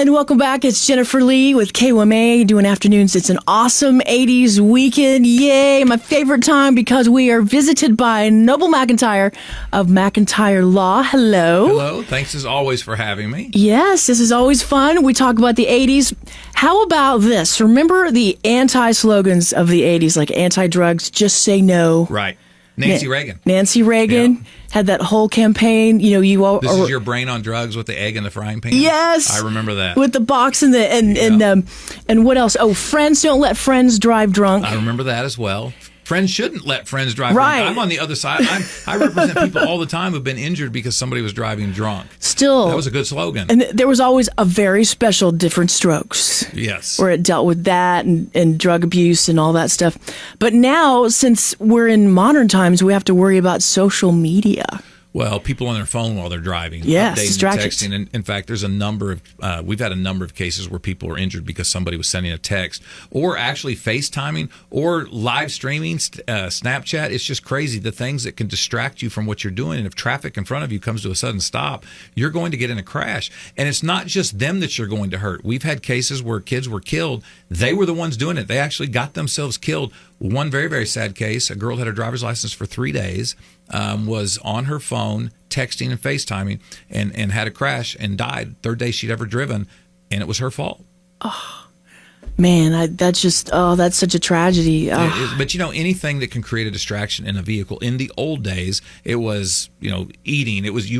And welcome back. It's Jennifer Lee with KOMA doing afternoons. It's an awesome 80s weekend. Yay. My favorite time because we are visited by Noble McIntyre of McIntyre Law. Hello. Hello. Thanks as always for having me. Yes, this is always fun. We talk about the 80s. How about this? Remember the anti-slogans of the 80s, like anti-drugs, just say no. Right. Nancy Reagan. Nancy Reagan had that whole campaign. You know, you all. This is your brain on drugs with the egg in the frying pan. Yes, I remember that with the box and and what else? Oh, friends don't let friends drive drunk. I remember that as well. Friends shouldn't let friends drive right. drunk. I'm on the other side. I represent people all the time who've been injured because somebody was driving drunk. Still, that was a good slogan. And there was always a very special Different Strokes. Yes, where it dealt with that and drug abuse and all that stuff. But now, since we're in modern times, we have to worry about social media. Well, people on their phone while they're driving, yes, updating, texting. And in fact, there's a number of we've had a number of cases where people are injured because somebody was sending a text or actually FaceTiming or live streaming, Snapchat. It's just crazy the things that can distract you from what you're doing. And if traffic in front of you comes to a sudden stop, you're going to get in a crash. And it's not just them that you're going to hurt. We've had cases where kids were killed. They were the ones doing it. They actually got themselves killed. One very, very sad case, a girl had a driver's license for 3 days, was on her phone, texting and FaceTiming, and had a crash and died. Third day she'd ever driven, and it was her fault. Oh, man, that's such a tragedy. But, anything that can create a distraction in a vehicle, in the old days, it was, eating. It was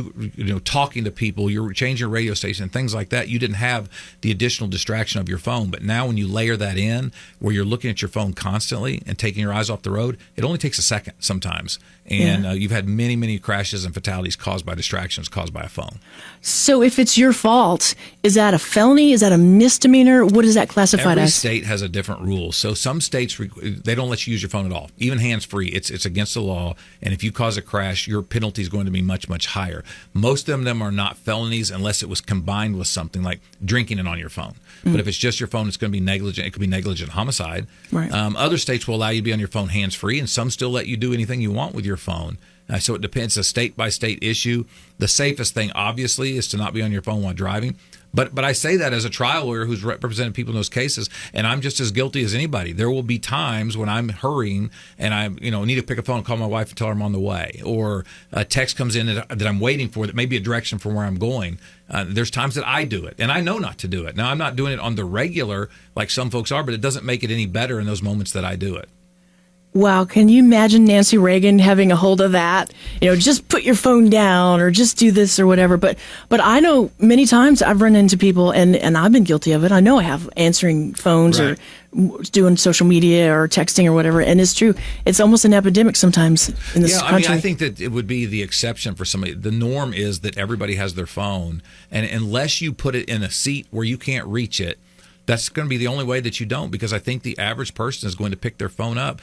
talking to people. You're changing your radio station, things like that. You didn't have the additional distraction of your phone. But now when you layer that in, where you're looking at your phone constantly and taking your eyes off the road, it only takes a second sometimes. And you've had many, many crashes and fatalities caused by distractions caused by a phone. So if it's your fault, is that a felony? Is that a misdemeanor? What is that classified as? Every state has a different rule. So some states, they don't let you use your phone at all, even hands-free. It's against the law. And if you cause a crash, your penalty is going to be much, much higher. Most of them are not felonies unless it was combined with something like drinking it on your phone. But if it's just your phone, it's going to be negligent. It could be negligent homicide. Right. Other states will allow you to be on your phone hands-free, and some still let you do anything you want with your phone. So it depends. It's a state-by-state issue. The safest thing, obviously, is to not be on your phone while driving. But I say that as a trial lawyer who's represented people in those cases, and I'm just as guilty as anybody. There will be times when I'm hurrying and I need to pick a phone and call my wife and tell her I'm on the way, or a text comes in that I'm waiting for that may be a direction from where I'm going. There's times that I do it, and I know not to do it. Now, I'm not doing it on the regular like some folks are, but it doesn't make it any better in those moments that I do it. Wow, can you imagine Nancy Reagan having a hold of that? Just put your phone down or just do this or whatever. But I know many times I've run into people, and I've been guilty of it. I know I have, answering phones right. or doing social media or texting or whatever. And it's true. It's almost an epidemic sometimes in this country. I think that it would be the exception for somebody. The norm is that everybody has their phone. And unless you put it in a seat where you can't reach it, that's going to be the only way that you don't, because I think the average person is going to pick their phone up.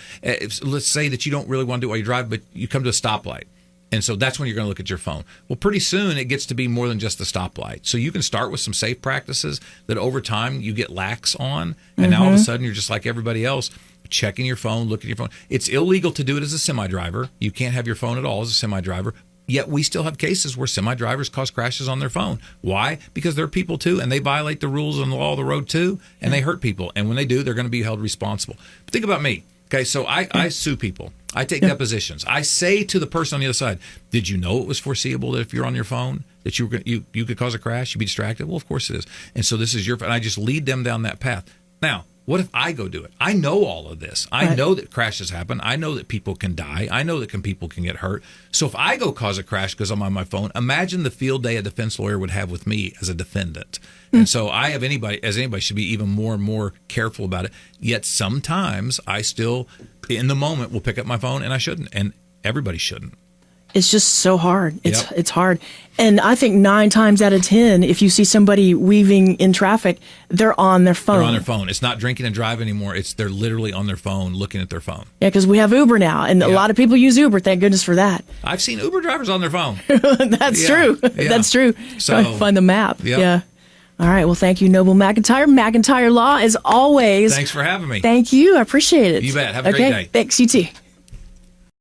Let's say that you don't really want to do it while you drive, but you come to a stoplight. And so that's when you're going to look at your phone. Well, pretty soon it gets to be more than just the stoplight. So you can start with some safe practices that over time you get lax on. And now all of a sudden you're just like everybody else, checking your phone, looking at your phone. It's illegal to do it as a semi-driver. You can't have your phone at all as a semi-driver. Yet we still have cases where semi-drivers cause crashes on their phone. Why? Because they're people too, and they violate the rules and the law of the road too, and they hurt people. And when they do, they're going to be held responsible. But think about me. Okay, so I sue people. I take depositions. I say to the person on the other side, did you know it was foreseeable that if you're on your phone that you could cause a crash, you'd be distracted? Well, of course it is. And so this is and I just lead them down that path. Now, what if I go do it? I know all of this. I know that crashes happen. I know that people can die. I know that people can get hurt. So if I go cause a crash because I'm on my phone, imagine the field day a defense lawyer would have with me as a defendant. And so anybody should be even more and more careful about it. Yet sometimes I still, in the moment, will pick up my phone, and I shouldn't. And everybody shouldn't. It's just so hard. It's hard. And I think 9 times out of 10, if you see somebody weaving in traffic, they're on their phone. They're on their phone. It's not drinking and driving anymore. They're literally on their phone, looking at their phone. Yeah, because we have Uber now, and a lot of people use Uber. Thank goodness for that. I've seen Uber drivers on their phone. That's true. Yeah. That's true. So find the map. Yep. Yeah. All right. Well, thank you, Noble McIntyre. McIntyre Law, as always. Thanks for having me. Thank you. I appreciate it. You bet. Have a great day. Thanks. You too.